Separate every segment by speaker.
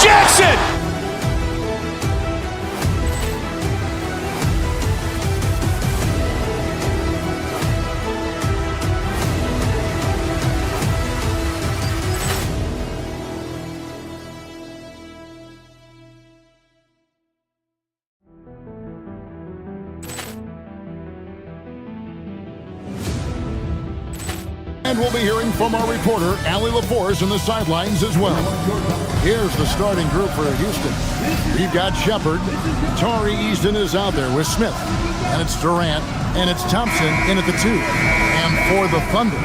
Speaker 1: Jackson!
Speaker 2: And we'll be hearing from our reporter, Allie LaForce, on the sidelines as well. Here's the starting group for Houston. We've got Shepard. Tari Easton is out there with Smith. And it's Durant. And it's Thompson in at the 2. And for the Thunder,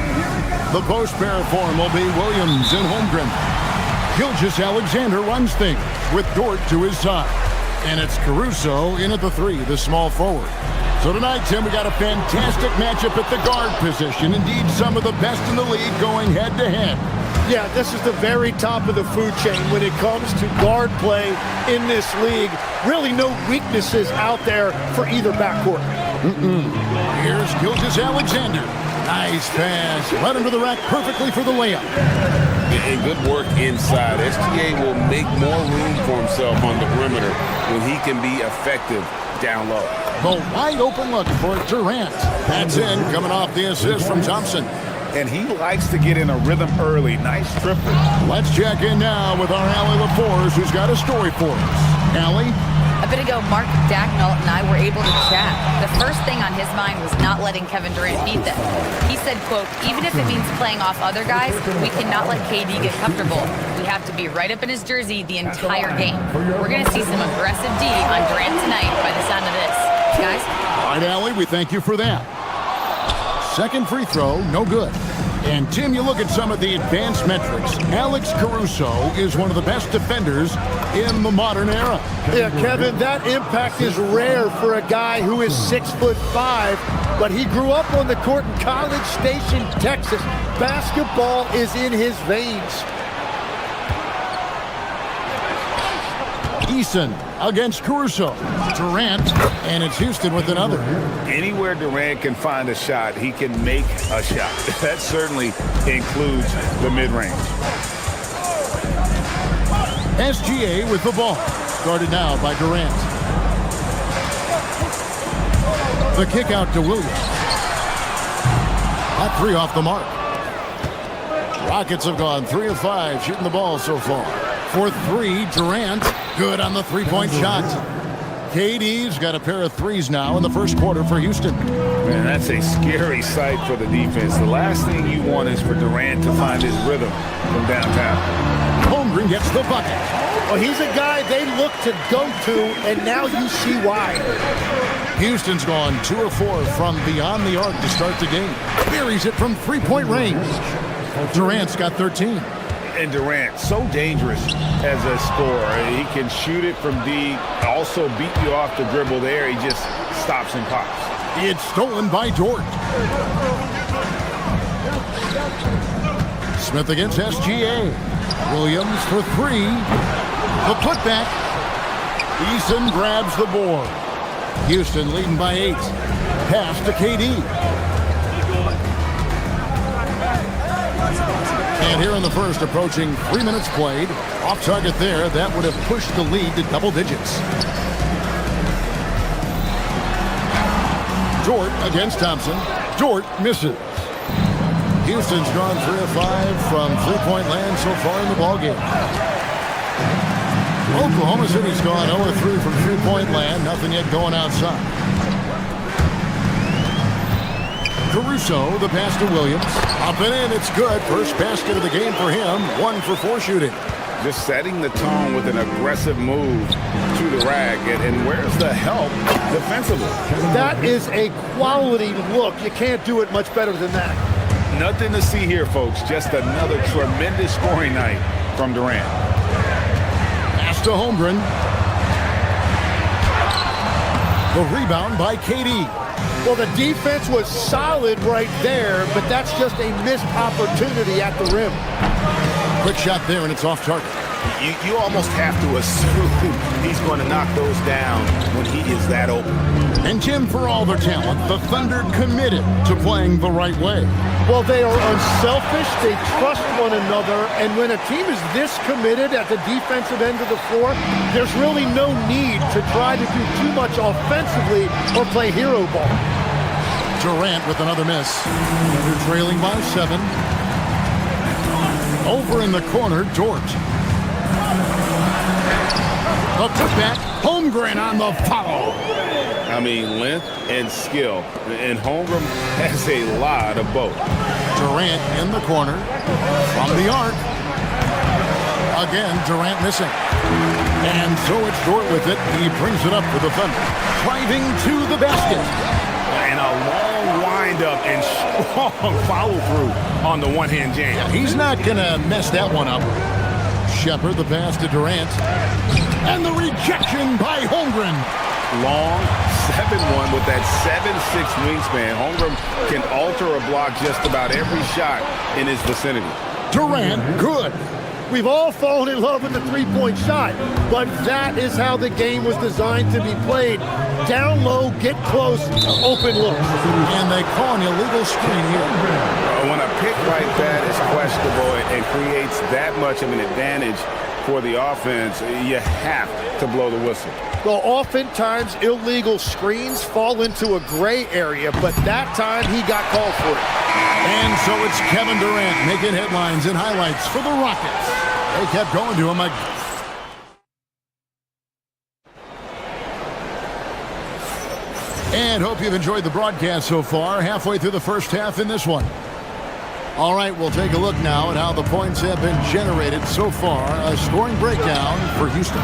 Speaker 2: the post pair form will be Williams and Holmgren. Gilgeous-Alexander runs things with Dort to his side. And it's Caruso in at the 3, the small forward. So tonight, Tim, we got a fantastic matchup at the guard position. Indeed, some of the best in the league going head-to-head.
Speaker 3: Yeah, this is the very top of the food chain when it comes to guard play in this league. Really no weaknesses out there for either backcourt.
Speaker 2: Here's Gilgeous-Alexander. Nice pass. Right under the rack perfectly for the layup.
Speaker 4: And good work inside. SGA will make more room for himself on the perimeter when he can be effective down low.
Speaker 2: The wide open look for Durant. That's in, coming off the assist from Thompson.
Speaker 5: And he likes to get in a rhythm early. Nice triplet.
Speaker 2: Let's check in now with our Allie LaForce, who's got a story for us. Allie?
Speaker 6: A bit ago, Mark Dagnall and I were able to chat. The first thing on his mind was not letting Kevin Durant beat them. He said, quote, even if it means playing off other guys, we cannot let KD get comfortable. We have to be right up in his jersey the entire game. We're going to see some aggressive D on Durant tonight by the sound of this. Guys?
Speaker 2: All right, Allie, we thank you for that. Second free throw, no good. And, Tim, you look at some of the advanced metrics. Alex Caruso is one of the best defenders in the modern era.
Speaker 3: Yeah, Kevin, that impact is rare for a guy who is 6'5", but he grew up on the court in College Station, Texas. Basketball is in his veins.
Speaker 2: Eason against Caruso. Durant, and it's Houston with another.
Speaker 5: Anywhere Durant can find a shot, he can make a shot. That certainly includes the mid-range.
Speaker 2: SGA with the ball. Guarded now by Durant. The kick out to Williams. That 3 off the mark. Rockets have gone 3 of 5 shooting the ball so far. For 3, Durant. Good on the three-point shot. KD's got a pair of 3s now in the first quarter for Houston.
Speaker 5: Man, that's a scary sight for the defense. The last thing you want is for Durant to find his rhythm from downtown.
Speaker 2: Holmgren gets the bucket.
Speaker 3: Well, he's a guy they look to go to, and now you see why.
Speaker 2: Houston's gone 2 of 4 from beyond the arc to start the game. Buries it from three-point range. Durant's got 13.
Speaker 5: And Durant, so dangerous as a scorer. He can shoot it from D, also beat you off the dribble there. He just stops and pops.
Speaker 2: It's stolen by Dort. Smith against SGA. Williams for 3. The putback. Eason grabs the board. Houston leading by 8. Pass to KD. And here in the first, approaching 3 minutes played. Off target there. That would have pushed the lead to double digits. Dort against Thompson. Dort misses. Houston's gone 3 of 5 from three-point land so far in the ballgame. Oklahoma City's gone 0 of 3 from three-point land. Nothing yet going outside. Caruso, the pass to Williams. Up and in, it's good. First basket of the game for him. 1 for 4 shooting.
Speaker 5: Just setting the tone with an aggressive move to the rack. And where's the help defensively?
Speaker 3: That is a quality look. You can't do it much better than that.
Speaker 5: Nothing to see here, folks. Just another tremendous scoring night from Durant.
Speaker 2: Pass to Holmgren. The rebound by KD.
Speaker 3: Well, the defense was solid right there, but that's just a missed opportunity at the rim.
Speaker 2: Quick shot there, and it's off target.
Speaker 5: You almost have to assume he's going to knock those down when he is that open.
Speaker 2: And Tim, for all their talent, the Thunder committed to playing the right way.
Speaker 3: Well, they are unselfish, they trust one another, and when a team is this committed at the defensive end of the floor, there's really no need to try to do too much offensively or play hero ball.
Speaker 2: Durant with another miss. They're trailing by 7. Over in the corner, Dort. The putback, Holmgren on the follow.
Speaker 5: I mean, length and skill. And Holmgren has a lot of both.
Speaker 2: Durant in the corner. From the arc. Again, Durant missing. And so it's Dort with it. He brings it up for the Thunder. Driving to the basket.
Speaker 5: And a long wind-up and strong follow-through on the one-hand jam.
Speaker 2: He's not going to mess that one up. Shepard, the pass to Durant. And the rejection by Holmgren.
Speaker 5: Long 7-1 with that 7'6" wingspan. Holmgren can alter a block just about every shot in his vicinity.
Speaker 2: Durant, good.
Speaker 3: We've all fallen in love with the three-point shot, but that is how the game was designed to be played. Down low, get close, open look.
Speaker 2: And they call an illegal screen here.
Speaker 5: When a pick like that is questionable and creates that much of an advantage for the offense, you have to blow the whistle.
Speaker 3: Well, oftentimes illegal screens fall into a gray area, but that time he got called for it.
Speaker 2: And so it's Kevin Durant making headlines and highlights for the Rockets. They kept going to him. And hope you've enjoyed the broadcast so far. Halfway through the first half in this one. All right, we'll take a look now at how the points have been generated so far. A scoring breakdown for Houston.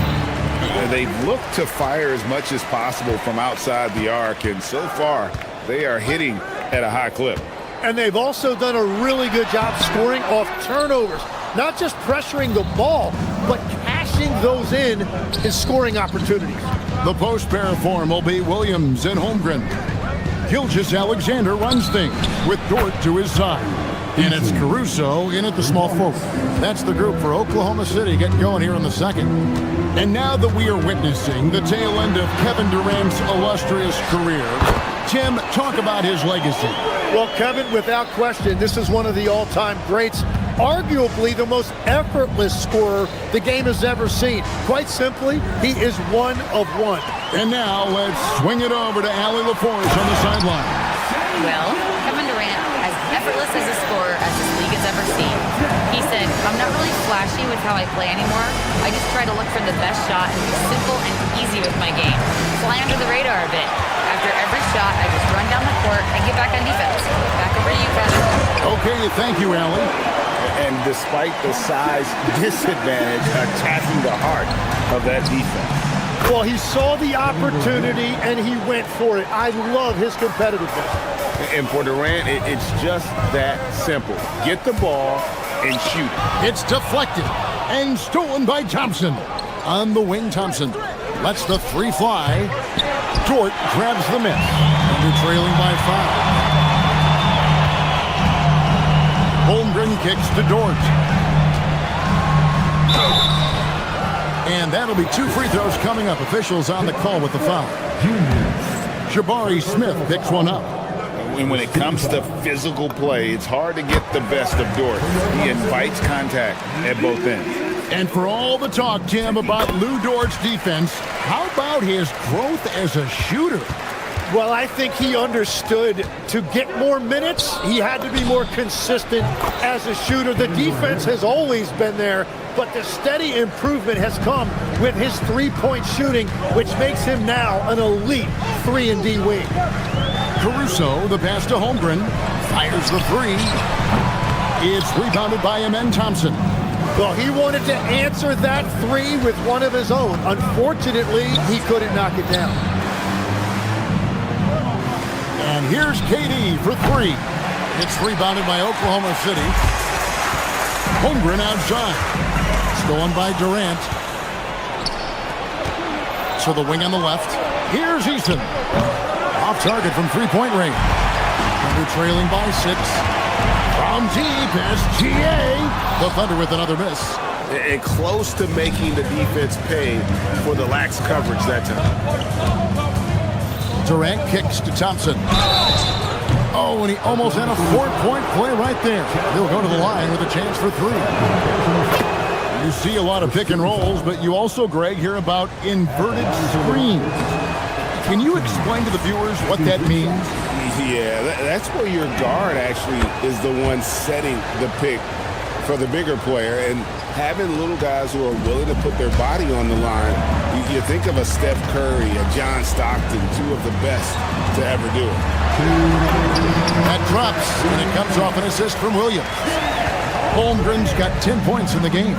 Speaker 5: They've looked to fire as much as possible from outside the arc, and so far they are hitting at a high clip.
Speaker 3: And they've also done a really good job scoring off turnovers. Not just pressuring the ball, but cashing those in scoring opportunities.
Speaker 2: The post pair form will be Williams and Holmgren. Gilgeous-Alexander runs things with Dort to his side. And it's Caruso in at the small forward. That's the group for Oklahoma City getting going here in the second. And now that we are witnessing the tail end of Kevin Durant's illustrious career, Tim, talk about his legacy.
Speaker 3: Well, Kevin, without question, this is one of the all-time greats. Arguably the most effortless scorer the game has ever seen. Quite simply, he is one of one.
Speaker 2: And now let's swing it over to Allie LaForce on the sideline.
Speaker 6: Well, Kevin Durant, as effortless as a scorer as this league has ever seen. He said, I'm not really flashy with how I play anymore. I just try to look for the best shot and be simple and easy with my game. Fly under the radar a bit. After every shot, I just run down the court and get back on defense. Back over to you, Kevin.
Speaker 2: Okay, thank you, Allie.
Speaker 5: And despite the size disadvantage, attacking the heart of that defense.
Speaker 3: Well, he saw the opportunity and he went for it. I love his competitiveness.
Speaker 5: And for Durant, it's just that simple. Get the ball and shoot it.
Speaker 2: It's deflected and stolen by Thompson. On the wing, Thompson lets the three fly. Dort grabs the miss. And they're trailing by 5. Holmgren kicks to Dort. And that'll be 2 free throws coming up. Officials on the call with the foul. Jabari Smith picks one up.
Speaker 5: When it comes to physical play, it's hard to get the best of Dort. He invites contact at both ends.
Speaker 2: And for all the talk, Tim, about Lou Dort's defense, how about his growth as a shooter?
Speaker 3: Well, I think he understood to get more minutes, he had to be more consistent as a shooter. The defense has always been there, but the steady improvement has come with his three-point shooting, which makes him now an elite 3-and-D wing.
Speaker 2: Caruso, the pass to Holmgren, fires the three. It's rebounded by Amen Thompson.
Speaker 3: Well, he wanted to answer that three with one of his own. Unfortunately, he couldn't knock it down.
Speaker 2: And here's KD for three. It's rebounded by Oklahoma City. Holmgren outside. Stolen by Durant. So the wing on the left. Here's Easton. Off target from three-point range. Thunder trailing by 6. From deep is GA. The Thunder with another miss.
Speaker 5: and close to making the defense pay for the lax coverage that time.
Speaker 2: Durant kicks to Thompson. Oh, and he almost had a 4-point play right there. He'll go to the line with a chance for 3. You see a lot of pick and rolls, but you also, Greg, hear about inverted screens. Can you explain to the viewers what that means?
Speaker 5: Yeah, that's where your guard actually is the one setting the pick for the bigger player, and having little guys who are willing to put their body on the line. You think of a Steph Curry, a John Stockton, 2 of the best to ever do it.
Speaker 2: That drops, and it comes off an assist from Williams. Holmgren's got 10 points in the game.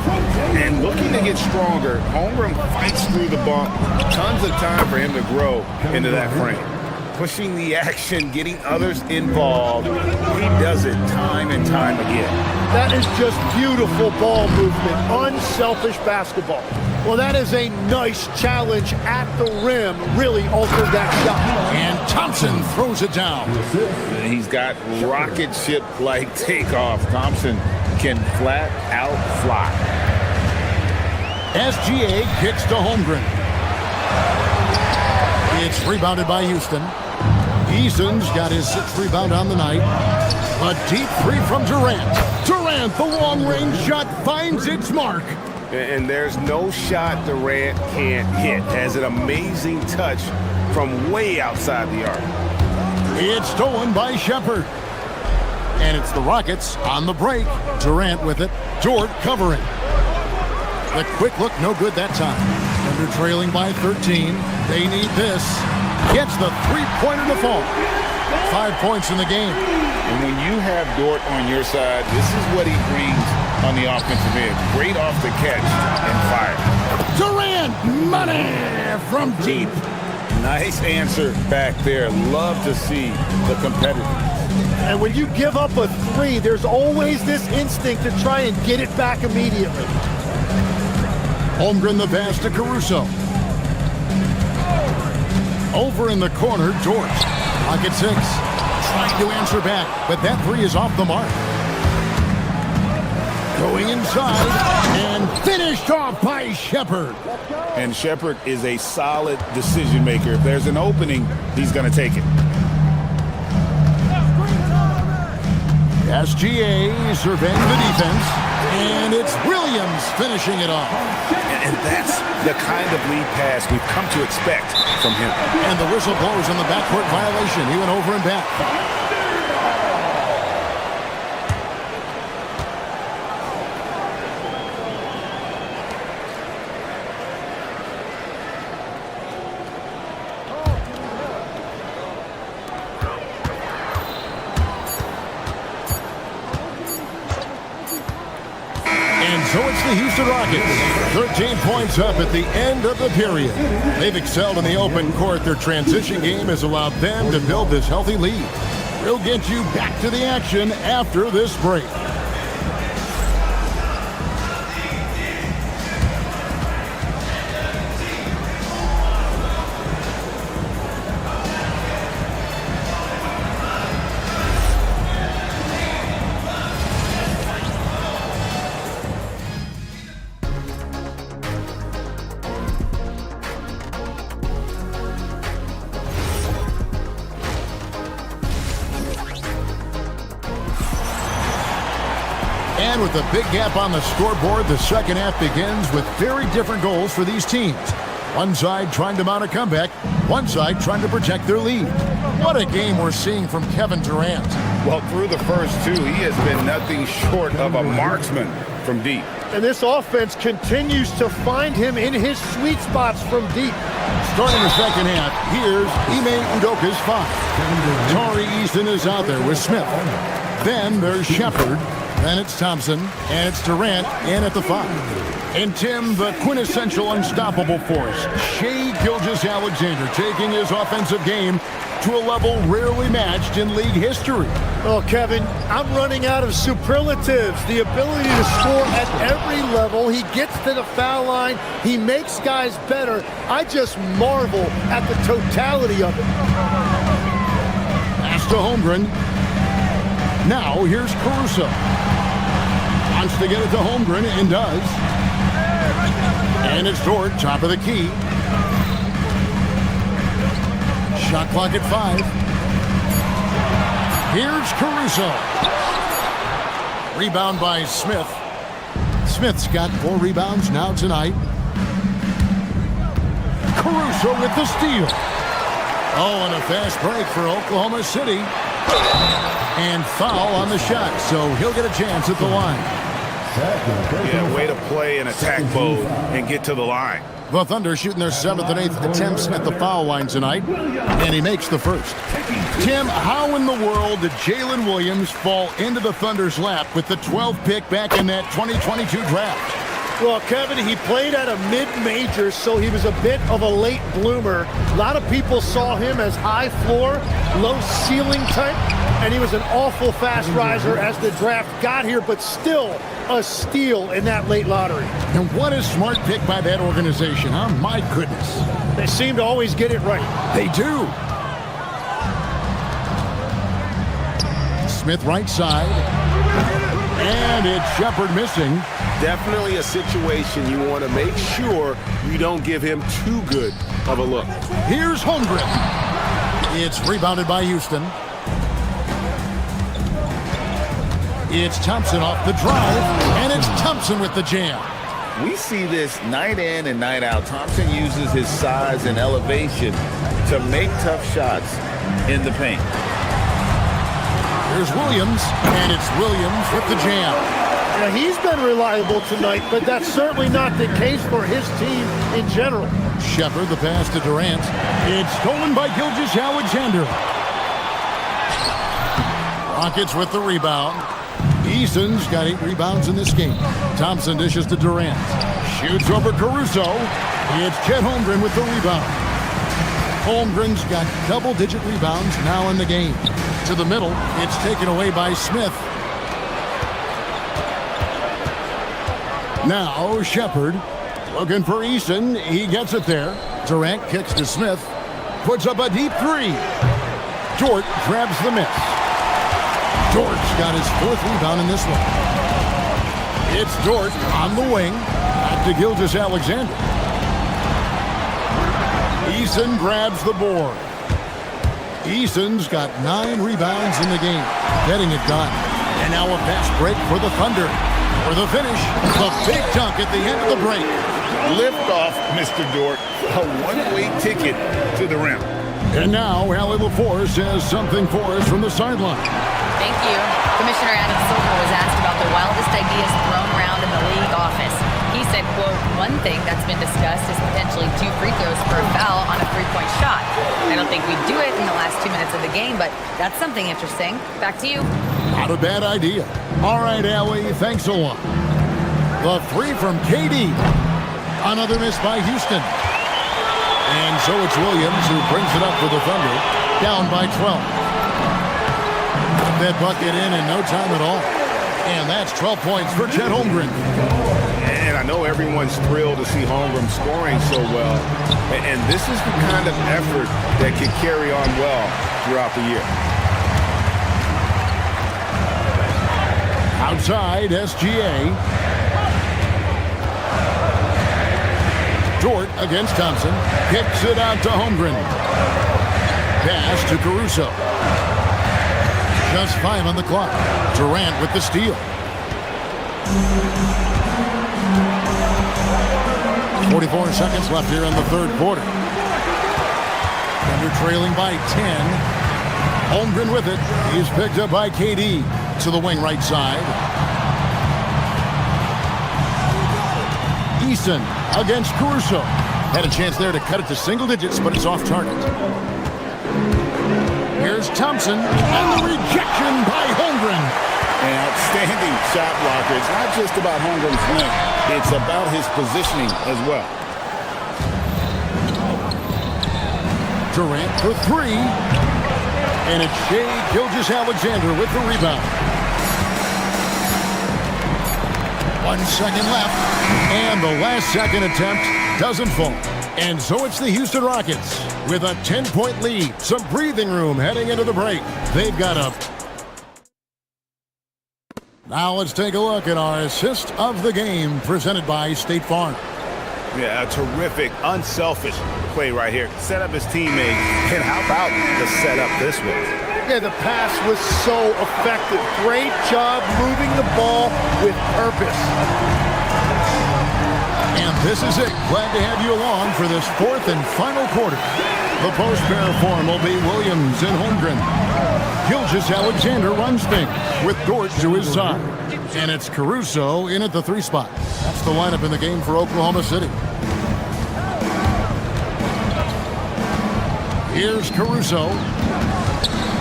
Speaker 5: And looking to get stronger, Holmgren fights through the bump. Tons of time for him to grow into that frame. Pushing the action, getting others involved. He does it time and time again.
Speaker 3: That is just beautiful ball movement, unselfish basketball. Well, that is a nice challenge at the rim. Really altered that shot.
Speaker 2: And Thompson throws it down.
Speaker 5: He's got rocket ship-like takeoff. Thompson can flat out fly.
Speaker 2: SGA kicks to Holmgren. It's rebounded by Houston. Eason's got his 6th rebound on the night. A deep 3 from Durant. Durant, the long-range shot, finds its mark.
Speaker 5: And there's no shot Durant can't hit. Has an amazing touch from way outside the arc.
Speaker 2: It's stolen by Shepherd. And it's the Rockets on the break. Durant with it. Dort covering. The quick look, no good that time. Under trailing by 13. They need this. Gets the 3-pointer to fall. 5 points in the game.
Speaker 5: And when you have Dort on your side, this is what he brings on the offensive end. Great off the catch and fire.
Speaker 2: Durant, money from deep.
Speaker 5: Nice answer back there. Love to see the competitiveness.
Speaker 3: And when you give up a 3, there's always this instinct to try and get it back immediately.
Speaker 2: Holmgren the pass to Caruso. Over in the corner, Dort. Pocket 6. Trying to answer back, but that 3 is off the mark. Going inside and finished off by Shepherd.
Speaker 5: And Shepherd is a solid decision maker. If there's an opening, he's going to take it.
Speaker 2: SGA surveying the defense, and it's Williams finishing it off.
Speaker 5: And that's the kind of lead pass we've come to expect from him.
Speaker 2: And the whistle blows on the backcourt violation. He went over and back. So it's the Houston Rockets, 13 points up at the end of the period. They've excelled in the open court. Their transition game has allowed them to build this healthy lead. We'll get you back to the action after this break. And with a big gap on the scoreboard, the second half begins with very different goals for these teams. One side trying to mount a comeback, one side trying to protect their lead. What a game we're seeing from Kevin Durant.
Speaker 5: Well, through the first 2, he has been nothing short of a marksman from deep.
Speaker 3: And this offense continues to find him in his sweet spots from deep.
Speaker 2: Starting the second half, here's Ime Udoka's 5. Tari Easton is out there with Smith. Then there's Shepherd. Then it's Thompson, and it's Durant in at the 5. And Tim, the quintessential unstoppable force, Shai Gilgeous-Alexander, taking his offensive game to a level rarely matched in league history.
Speaker 3: Oh, Kevin, I'm running out of superlatives. The ability to score at every level. He gets to the foul line. He makes guys better. I just marvel at the totality of it.
Speaker 2: Pass to Holmgren. Now here's Caruso. Wants to get it to Holmgren and does. And it's Dort, top of the key. Shot clock at 5. Here's Caruso. Rebound by Smith. Smith's got 4 rebounds now tonight. Caruso with the steal. Oh, and a fast break for Oklahoma City. And foul on the shot, so he'll get a chance at the line.
Speaker 5: Yeah, way to play in attack mode and get to the line.
Speaker 2: The Thunder shooting their 7th and 8th attempts at the foul line tonight, and he makes the first. Tim, how in the world did Jalen Williams fall into the Thunder's lap with the 12th pick back in that 2022 draft?
Speaker 3: Well, Kevin, he played at a mid-major, so he was a bit of a late bloomer. A lot of people saw him as high floor, low ceiling type, and he was an awful fast riser as the draft got here, but still a steal in that late lottery.
Speaker 2: And what a smart pick by that organization, huh? My goodness.
Speaker 3: They seem to always get it right.
Speaker 2: They do. Smith right side. And it's Shepard missing.
Speaker 5: Definitely a situation you want to make sure you don't give him too good of a look.
Speaker 2: Here's Holmgren. It's rebounded by Houston. It's Thompson off the drive, and it's Thompson with the jam.
Speaker 1: We see this night in and night out. Thompson uses his size and elevation to make tough shots in the paint.
Speaker 2: Here's Williams, and it's Williams with the jam.
Speaker 3: Now, he's been reliable tonight, but that's certainly not the case for his team in general.
Speaker 2: Shepard, the pass to Durant. It's stolen by Gilgeous-Alexander. Rockets with the rebound. Eason's got 8 rebounds in this game. Thompson dishes to Durant. Shoots over Caruso. It's Chet Holmgren with the rebound. Holmgren's got double-digit rebounds now in the game. To the middle, it's taken away by Smith. Now Shepard looking for Eason. He gets it there. Durant kicks to Smith. Puts up a deep 3. Dort grabs the miss. Dort's got his 4th rebound in this one. It's Dort on the wing. Back to Gilgeous-Alexander. Eason grabs the board. Eason's got 9 rebounds in the game. Getting it done. And now a fast break for the Thunder. For the finish, the big dunk at the end of the break.
Speaker 5: Lift off, Mr. Dort. A one-way ticket to the rim.
Speaker 2: And now, Allie LaForce has something for us from the sideline.
Speaker 6: Thank you. Commissioner Adam Silver was asked about the wildest ideas thrown around in the league office. He said, quote, "One thing that's been discussed is potentially 2 free throws for a foul on a 3-point shot. I don't think we'd do it in the last 2 minutes of the game, but that's something interesting." Back to you.
Speaker 2: Not a bad idea. All right, Allie, thanks a lot. The 3 from KD. Another miss by Houston. And so it's Williams who brings it up for the Thunder. Down by 12. That bucket in no time at all. And that's 12 points for Chet Holmgren.
Speaker 5: And I know everyone's thrilled to see Holmgren scoring so well. And this is the kind of effort that can carry on well throughout the year.
Speaker 2: Outside, SGA. Dort against Thompson. Kicks it out to Holmgren. Pass to Caruso. Just 5 on the clock. Durant with the steal. 44 seconds left here in the 3rd quarter. Thunder trailing by 10. Holmgren with it. He's picked up by KD. To the wing right side. Eason against Caruso. Had a chance there to cut it to single digits, but it's off target. Here's Thompson, and the rejection by Holmgren.
Speaker 5: An outstanding shot blocker. It's not just about Holmgren's length. It's about his positioning as well.
Speaker 2: Durant for 3. And it's Shai Gilgeous-Alexander with the rebound. 1 second left. And the last second attempt doesn't fall. And so it's the Houston Rockets with a 10-point lead. Some breathing room heading into the break. They've got a... Now let's take a look at our assist of the game presented by State Farm.
Speaker 5: Yeah, a terrific, unselfish play right here. Set up his teammate, and how about the setup this way?
Speaker 3: Yeah, the pass was so effective. Great job moving the ball with purpose.
Speaker 2: And this is it. Glad to have you along for this fourth and final quarter. The post pair form will be Williams and Holmgren. Gilgeous-Alexander runs things with Dort to his side. And it's Caruso in at the 3 spot. That's the lineup in the game for Oklahoma City. Here's Caruso.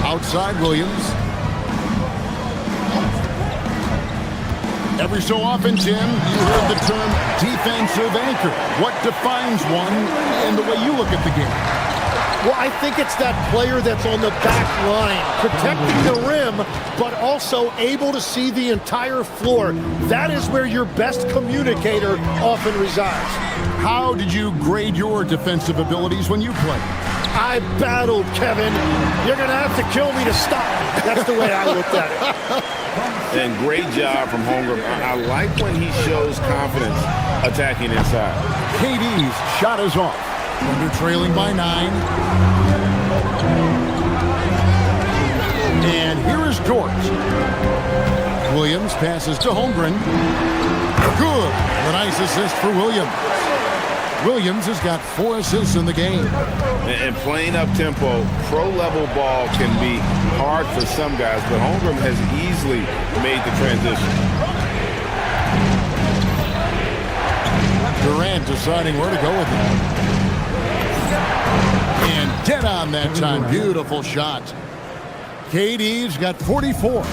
Speaker 2: Outside Williams. Every so often, Tim, you heard the term defensive anchor. What defines one in the way you look at the game?
Speaker 3: Well, I think it's that player that's on the back line, protecting the rim, but also able to see the entire floor. That is where your best communicator often resides.
Speaker 2: How did you grade your defensive abilities when you played?
Speaker 3: I battled, Kevin. You're going to have to kill me to stop. That's the way I looked at it.
Speaker 5: And great job from Holmgren. I like when he shows confidence attacking inside.
Speaker 2: KD's shot is off. Under trailing by 9. And here is Dort. Williams passes to Holmgren. Good. A nice assist for Williams. Williams has got 4 assists in the game.
Speaker 5: And playing up-tempo, pro-level ball can be hard for some guys, but Holmgren has easily made the transition.
Speaker 2: Durant deciding where to go with it. And dead on that time. Beautiful shot. KD's got 44.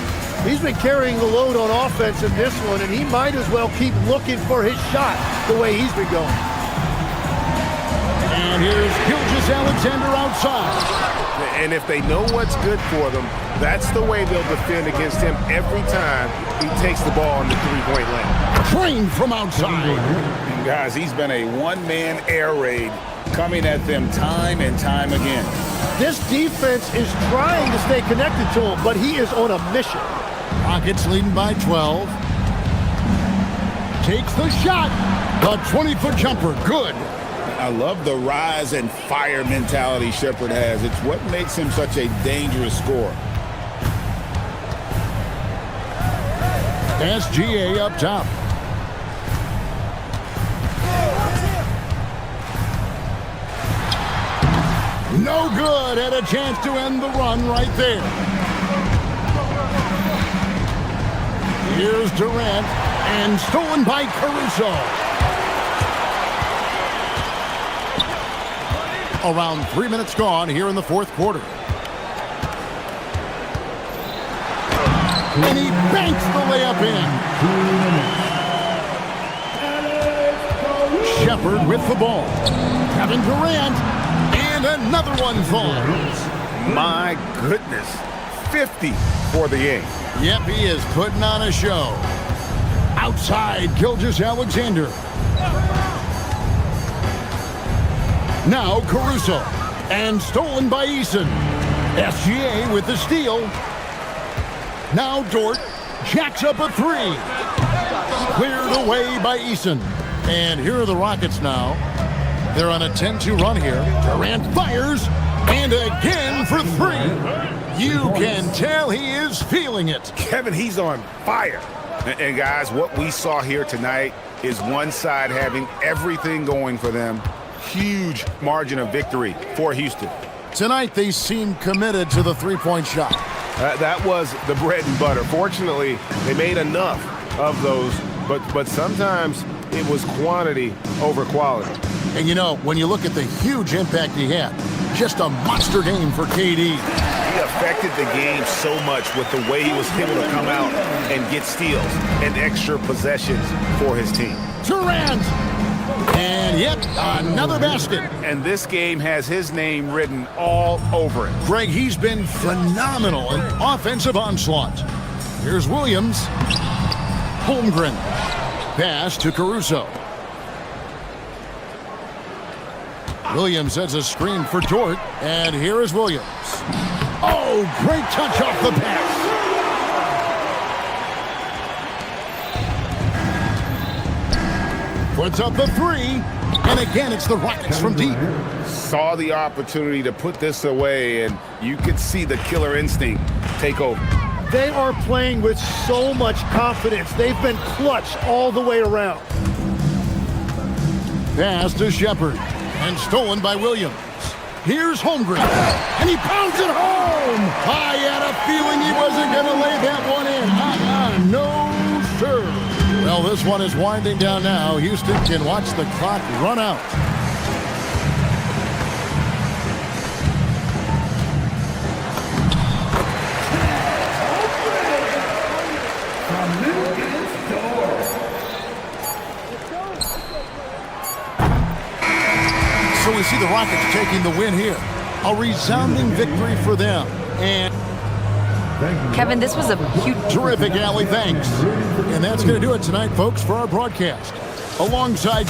Speaker 3: He's been carrying the load on offense in this one, and he might as well keep looking for his shot the way he's been going.
Speaker 2: And here's Gilgeous-Alexander outside.
Speaker 5: And if they know what's good for them, that's the way they'll defend against him every time he takes the ball in the three-point lane.
Speaker 2: Trained from outside.
Speaker 1: And guys, he's been a one-man air raid coming at them time and time again.
Speaker 3: This defense is trying to stay connected to him, but he is on a mission.
Speaker 2: Rockets leading by 12. Takes the shot. The 20-foot jumper. Good.
Speaker 5: I love the rise and fire mentality Shepherd has. It's what makes him such a dangerous scorer.
Speaker 2: SGA up top. No good. Had a chance to end the run right there. Here's Durant, and stolen by Caruso. Around 3 minutes gone here in the fourth quarter. And he banks the layup in. Shepherd with the ball. Kevin Durant, and another one falls.
Speaker 5: My goodness, 50 for the game.
Speaker 2: Yep, he is putting on a show. Outside, Gilgeous-Alexander. Now Caruso, and stolen by Eason. SGA with the steal. Now Dort jacks up a 3. Cleared away by Eason. And here are the Rockets now. They're on a 10-2 run here. Durant fires, and again for 3. You can tell he is feeling it.
Speaker 5: Kevin, he's on fire. And guys, what we saw here tonight is one side having everything going for them. Huge margin of victory for Houston.
Speaker 2: Tonight they seem committed to the three-point shot.
Speaker 5: That was the bread and butter. Fortunately, they made enough of those, but sometimes it was quantity over quality.
Speaker 2: And you know, when you look at the huge impact he had, just a monster game for KD.
Speaker 5: He affected the game so much with the way he was able to come out and get steals and extra possessions for his team.
Speaker 2: Durant! And yep, another basket.
Speaker 5: And this game has his name written all over it.
Speaker 2: Greg, he's been phenomenal in offensive onslaught. Here's Williams. Holmgren. Pass to Caruso. Williams has a screen for Dort, and here is Williams. Oh, great touch off the pass. Puts up the three. And again, it's the Rockets from deep.
Speaker 5: Saw the opportunity to put this away, and you could see the killer instinct take over.
Speaker 3: They are playing with so much confidence. They've been clutch all the way around.
Speaker 2: Pass to Shepard. And stolen by Williams. Here's Holmgren. And he pounds it home. I had a feeling he wasn't going to lay that one in. No, sir. Well, this one is winding down now. Houston can watch the clock run out. So we see the Rockets taking the win here. A resounding victory for them. And
Speaker 6: Kevin, this was a huge...
Speaker 2: terrific, Allie. Thanks. And that's going to do it tonight, folks, for our broadcast. Alongside...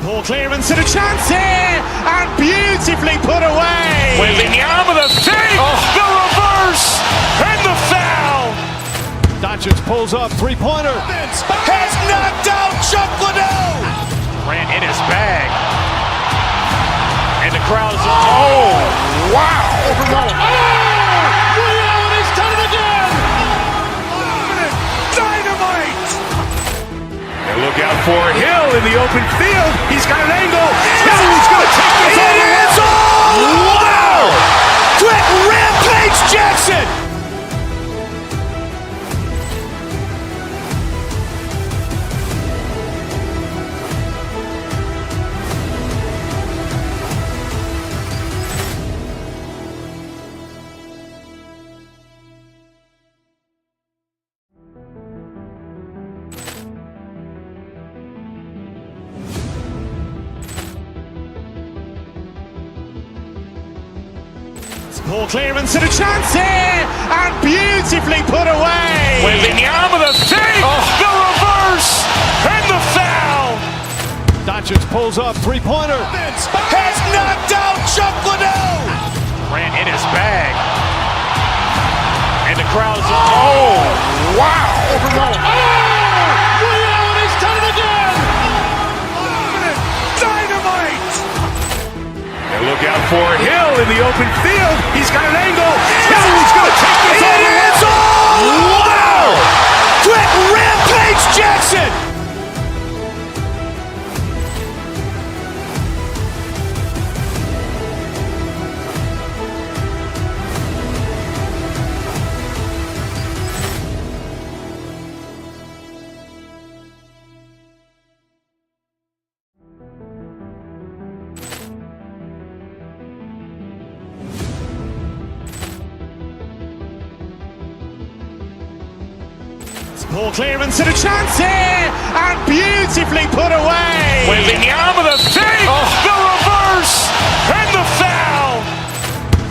Speaker 7: Ball clearance and a chance here, and beautifully put away. With the arm of the fake, the reverse, and the foul.
Speaker 3: Doncic pulls up, three-pointer.
Speaker 7: Has knocked out Chuck Liddell. Grant in his bag. And the crowd's, oh, wow.
Speaker 3: Overrun. Ray Allen has done it again.
Speaker 7: Dynamite. And look out for Hill in the open field. He's got an angle. Hill's going to take this all the way. Wow. Quick Rampage Jackson. Ball clearance and a chance here, and beautifully put away. With the arm of the fake, the reverse, and the foul.
Speaker 3: Doncic pulls up, three-pointer.
Speaker 7: Has knocked out Chuck Liddell. Grant in his bag. And the crowd's, oh, wow.
Speaker 3: Overrun. Ray Allen has done it again.
Speaker 7: Dynamite. And look out for Hill in the open field. He's got an angle. Hill's going to take this all the way. Wow. Quick Rampage Jackson. Ball clearance and a chance here, and beautifully put away. With the arm of the fake, the reverse, and the foul.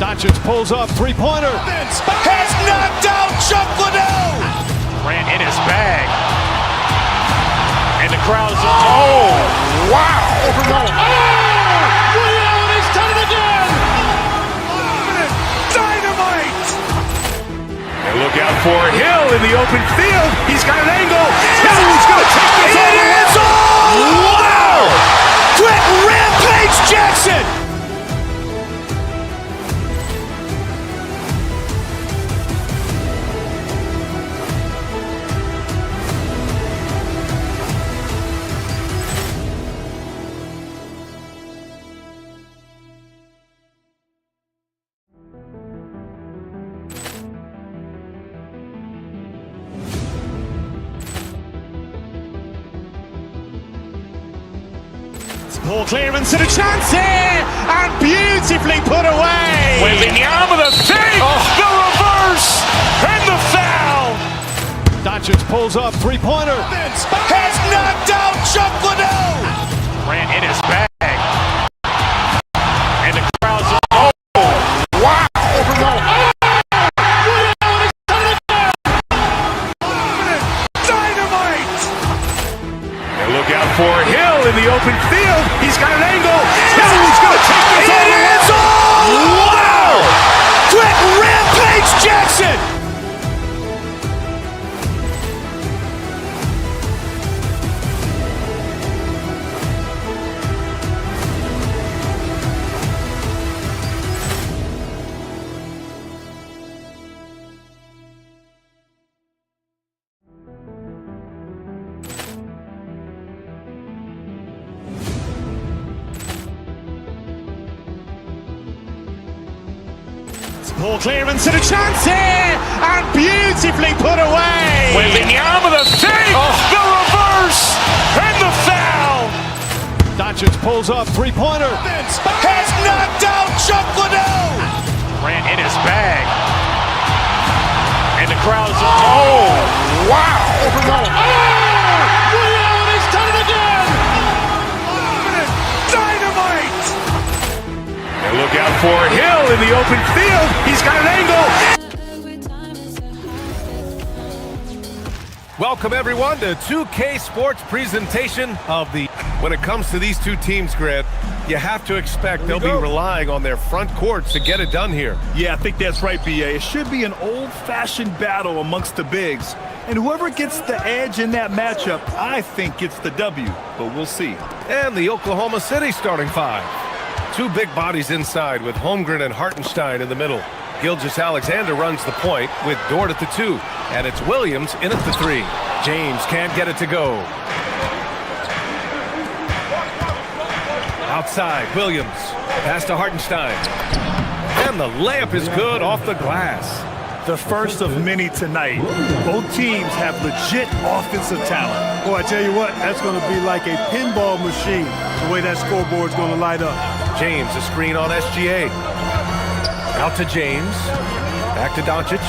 Speaker 3: Doncic pulls up, three-pointer.
Speaker 7: Has knocked out Chuck Liddell. Grant in his bag. And the crowd's, oh, wow.
Speaker 3: Overrun. Ray Allen has done it again.
Speaker 7: Dynamite. And look out for Hill in the open field. He's got an angle. Hill's going to take this all the way. Wow. Quick Rampage Jackson. Ball clearance and a chance here, and beautifully put away. With the arm of the fake, the reverse, and the foul.
Speaker 3: Doncic pulls up, three-pointer.
Speaker 7: Has knocked out Chuck Liddell. Grant in his bag. And the crowd's, oh, wow.
Speaker 3: Overrun.
Speaker 7: Dynamite. And look Hill in the open field. He's got an angle. Hill's going to take this all the way. Wow! Quick Rampage Jackson! Ball clearance and a chance here, and beautifully put away. Wembanyama the save, the reverse, and the foul. Doncic pulls up, three-pointer. Has knocked out Chuck Liddell. Ran in his bag, and the crowd is wow! He's done it again. Dynamite! And look out for Hill in the open field. He's got an angle.
Speaker 8: Welcome everyone to 2K Sports presentation of the... When it comes to these two teams, Grant, you have to expect they'll be relying on their front courts to get it done here.
Speaker 9: Yeah, I think that's right, B.A. It should be an old-fashioned battle amongst the bigs. And whoever gets the edge in that matchup, I think gets the W. But we'll see.
Speaker 8: And the Oklahoma City starting five. Two big bodies inside with Holmgren and Hartenstein in the middle. Gilgeous-Alexander runs the point with Dort at the 2. And it's Williams in at the 3. James can't get it to go. Outside, Williams. Pass to Hartenstein. And the layup is good off the glass.
Speaker 9: The first of many tonight. Both teams have legit offensive talent.
Speaker 3: Boy, I tell you what, that's going to be like a pinball machine, the way that scoreboard's going to light up.
Speaker 8: James, a screen on SGA. Out to James. Back to Doncic.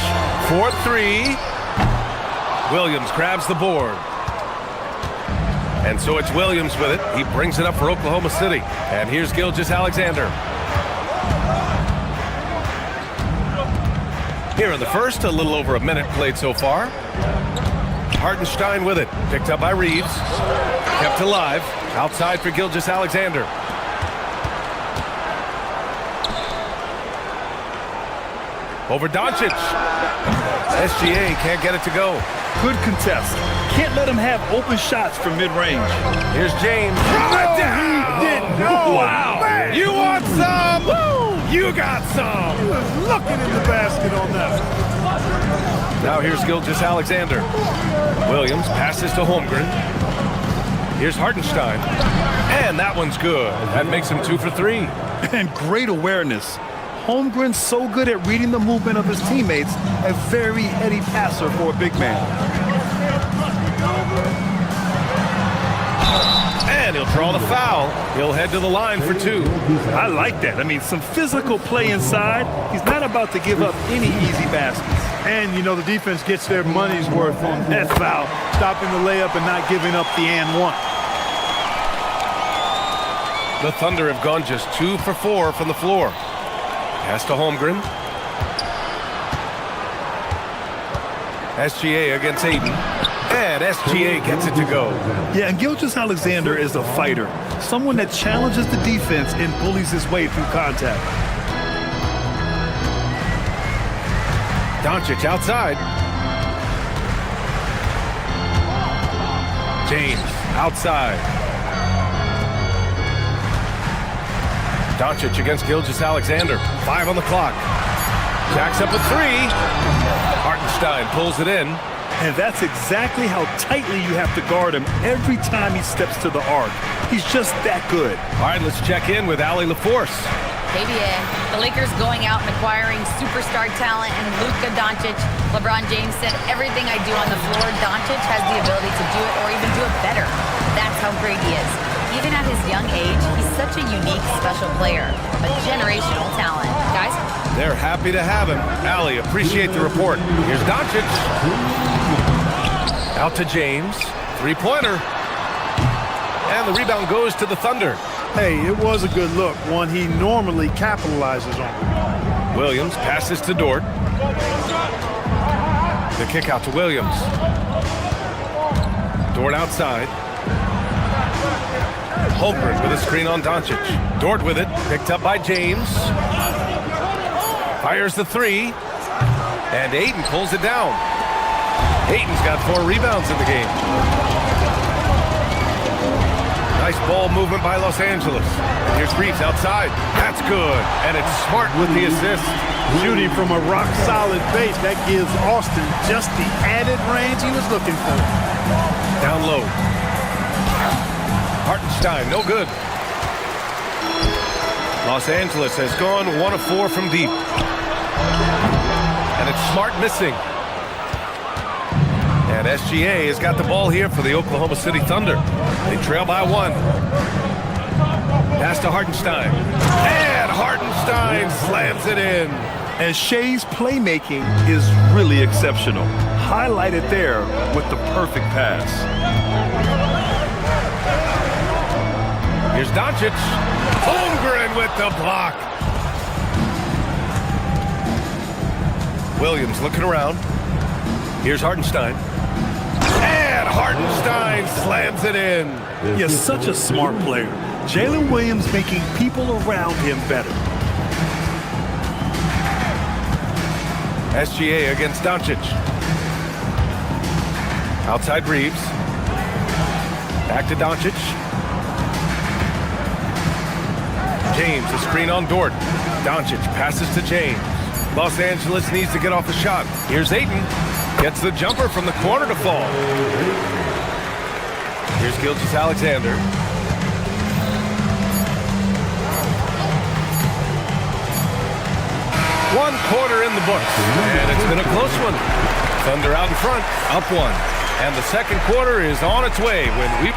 Speaker 8: 4-3. Williams grabs the board. And so it's Williams with it. He brings it up for Oklahoma City. And here's Gilgeous-Alexander. Here in the first, a little over a minute played so far. Hartenstein with it. Picked up by Reeves. Kept alive. Outside for Gilgeous-Alexander. Over Doncic. SGA can't get it to go.
Speaker 9: Good contest. Can't let him have open shots from mid-range.
Speaker 8: Here's James.
Speaker 9: He didn't. Wow.
Speaker 8: Man. You want some? Woo. You got some.
Speaker 3: He was looking in the basket on that.
Speaker 8: Now here's Gilgeous-Alexander. Williams passes to Holmgren. Here's Hartenstein. And that one's good. That makes him 2 for 3.
Speaker 9: And great awareness. Holmgren's so good at reading the movement of his teammates, a very heady passer for a big man.
Speaker 8: And he'll draw the foul. He'll head to the line for 2.
Speaker 9: I like that. I mean, some physical play inside. He's not about to give up any easy baskets.
Speaker 3: And, you know, the defense gets their money's worth on that foul, stopping the layup and not giving up the and one.
Speaker 8: The Thunder have gone just 2 for 4 from the floor. Pass to Holmgren. SGA against Aiden. And SGA gets it to go.
Speaker 9: Yeah, and Gilgeous-Alexander is a fighter. Someone that challenges the defense and bullies his way through contact.
Speaker 8: Doncic outside. James outside. Doncic against Gilgeous-Alexander. 5 on the clock. Jacks up a 3. Hartenstein pulls it in.
Speaker 9: And that's exactly how tightly you have to guard him every time he steps to the arc. He's just that good.
Speaker 8: All right, let's check in with Allie LaForce.
Speaker 6: KBA, the Lakers going out and acquiring superstar talent and Luka Doncic. LeBron James said, everything I do on the floor, Doncic has the ability to do it or even do it better. That's how great he is. Even at his young age, he's such a unique, special player. A generational talent. Guys?
Speaker 8: They're happy to have him. Allie, appreciate the report. Here's Doncic. Out to James. 3-pointer. And the rebound goes to the Thunder.
Speaker 3: Hey, it was a good look, one he normally capitalizes on.
Speaker 8: Williams passes to Dort. The kick out to Williams. Dort outside. Holmgren with a screen on Doncic. Dort with it, picked up by James. Fires the three. And Ayton pulls it down. Ayton's got 4 rebounds in the game. Nice ball movement by Los Angeles. Here's Reeves outside. That's good. And it's Smart with the assist.
Speaker 9: Shooting from a rock-solid base, that gives Austin just the added range he was looking for.
Speaker 8: Down low. Hartenstein, no good. Los Angeles has gone 1 of 4 from deep. And it's Smart missing. And SGA has got the ball here for the Oklahoma City Thunder. They trail by 1. Pass to Hartenstein. And Hartenstein slams it in.
Speaker 9: And Shea's playmaking is really exceptional. Highlighted there with the perfect pass.
Speaker 8: Here's Doncic. Holmgren with the block. Williams looking around. Here's Hartenstein. And Hartenstein slams it in.
Speaker 9: He's such a smart player. Jalen Williams making people around him better.
Speaker 8: SGA against Doncic. Outside Reeves. Back to Doncic. James, a screen on Dort. Doncic passes to James. Los Angeles needs to get off a shot. Here's Ayton. Gets the jumper from the corner to fall. Here's Gilgeous-Alexander. One quarter in the books, and it's been a close one. Thunder out in front, up 1. And the second quarter is on its way when we...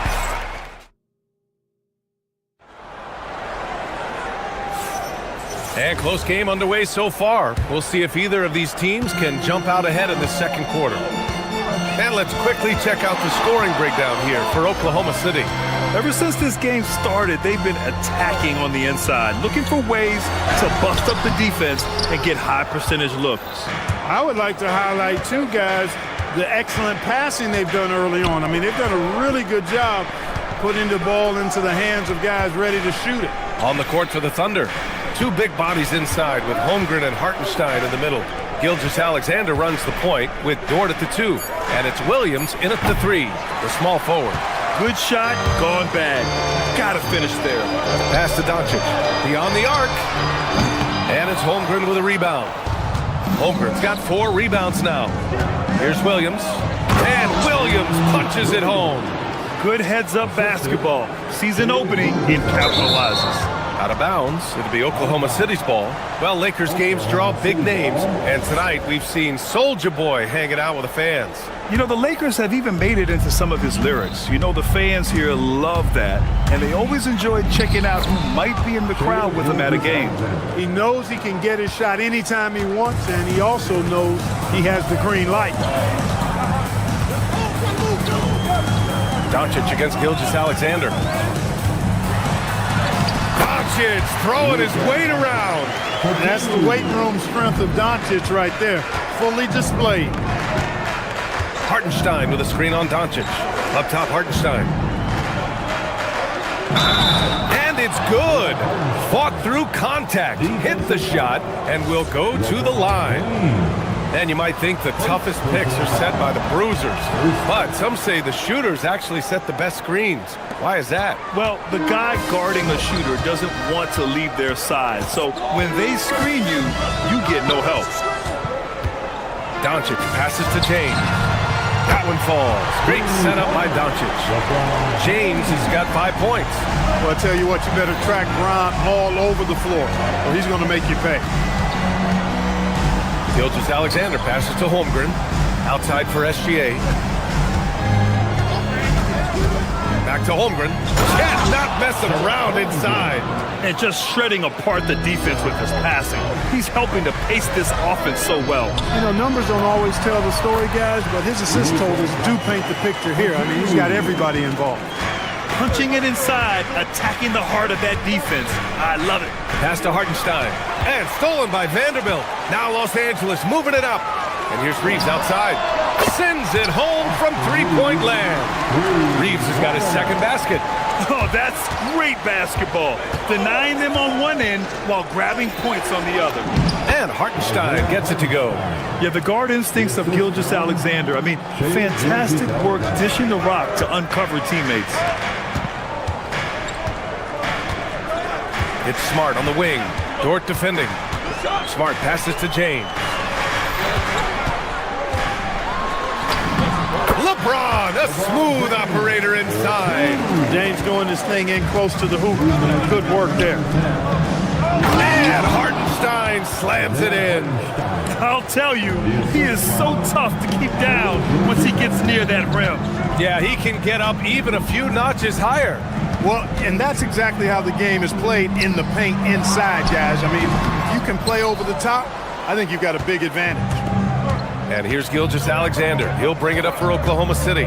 Speaker 8: And close game underway so far. We'll see if either of these teams can jump out ahead in the second quarter. And let's quickly check out the scoring breakdown here for Oklahoma City.
Speaker 9: Ever since this game started, they've been attacking on the inside, looking for ways to bust up the defense and get high percentage looks.
Speaker 10: I would like to highlight, too, guys, the excellent passing they've done early on. I mean, they've done a really good job putting the ball into the hands of guys ready to shoot it.
Speaker 8: On the court for the Thunder. 2 big bodies inside with Holmgren and Hartenstein in the middle. Gilgeous-Alexander runs the point with Dort at the 2. And it's Williams in at the 3, the small forward.
Speaker 9: Good shot, gone bad. Gotta finish there.
Speaker 8: Pass to Doncic. Beyond the arc. And it's Holmgren with a rebound. Holmgren's got 4 rebounds now. Here's Williams. And Williams punches it home.
Speaker 9: Good heads-up basketball. Season opening, it capitalizes.
Speaker 8: Out of bounds. It'll be Oklahoma City's ball. Well, Lakers games draw big names. And tonight we've seen Soulja Boy hanging out with the fans.
Speaker 9: You know, the Lakers have even made it into some of his lyrics. You know, the fans here love that. And they always enjoy checking out who might be in the crowd with him at a game.
Speaker 10: He knows he can get his shot anytime he wants, and he also knows he has the green light.
Speaker 8: Doncic against Gilgeous-Alexander. Doncic throwing his weight around.
Speaker 10: And that's the weight room strength of Doncic right there, fully displayed.
Speaker 8: Hartenstein with a screen on Doncic. Up top, Hartenstein. And it's good. Fought through contact, hit the shot, and will go to the line. And you might think the toughest picks are set by the bruisers. But some say the shooters actually set the best screens. Why is that?
Speaker 9: Well, the guy guarding a shooter doesn't want to leave their side. So when they screen you, you get no help.
Speaker 8: Doncic passes to James. That one falls. Great setup by Doncic. James has got 5 points.
Speaker 10: Well, I tell you what, you better track Bron all over the floor, or he's going to make you pay.
Speaker 8: Gilgeous-Alexander passes to Holmgren. Outside for SGA. Back to Holmgren. Chet not messing around inside.
Speaker 9: And just shredding apart the defense with his passing. He's helping to pace this offense so well.
Speaker 10: You know, numbers don't always tell the story, guys, but his assist totals do paint the picture here. I mean, he's got everybody involved.
Speaker 9: Punching it inside, attacking the heart of that defense. I love it.
Speaker 8: Pass to Hartenstein. And stolen by Vanderbilt. Now Los Angeles moving it up. And here's Reeves outside. Sends it home from three-point land. Reeves has got his second basket.
Speaker 9: Oh, that's great basketball. Denying them on one end while grabbing points on the other.
Speaker 8: And Hartenstein gets it to go.
Speaker 9: Yeah, the guard instincts of Gilgeous-Alexander. I mean, fantastic work dishing the rock to uncover teammates.
Speaker 8: It's Smart on the wing. Dort defending. Smart passes to James. LeBron, a smooth operator inside.
Speaker 3: James doing this thing in close to the hoop. Good work there.
Speaker 8: And Hartenstein slams it in.
Speaker 9: I'll tell you, he is so tough to keep down once he gets near that rim.
Speaker 8: Yeah, he can get up even a few notches higher.
Speaker 10: Well, and that's exactly how the game is played in the paint inside, guys. I mean, if you can play over the top, I think you've got a big advantage.
Speaker 8: And here's Gilgeous-Alexander. He'll bring it up for Oklahoma City.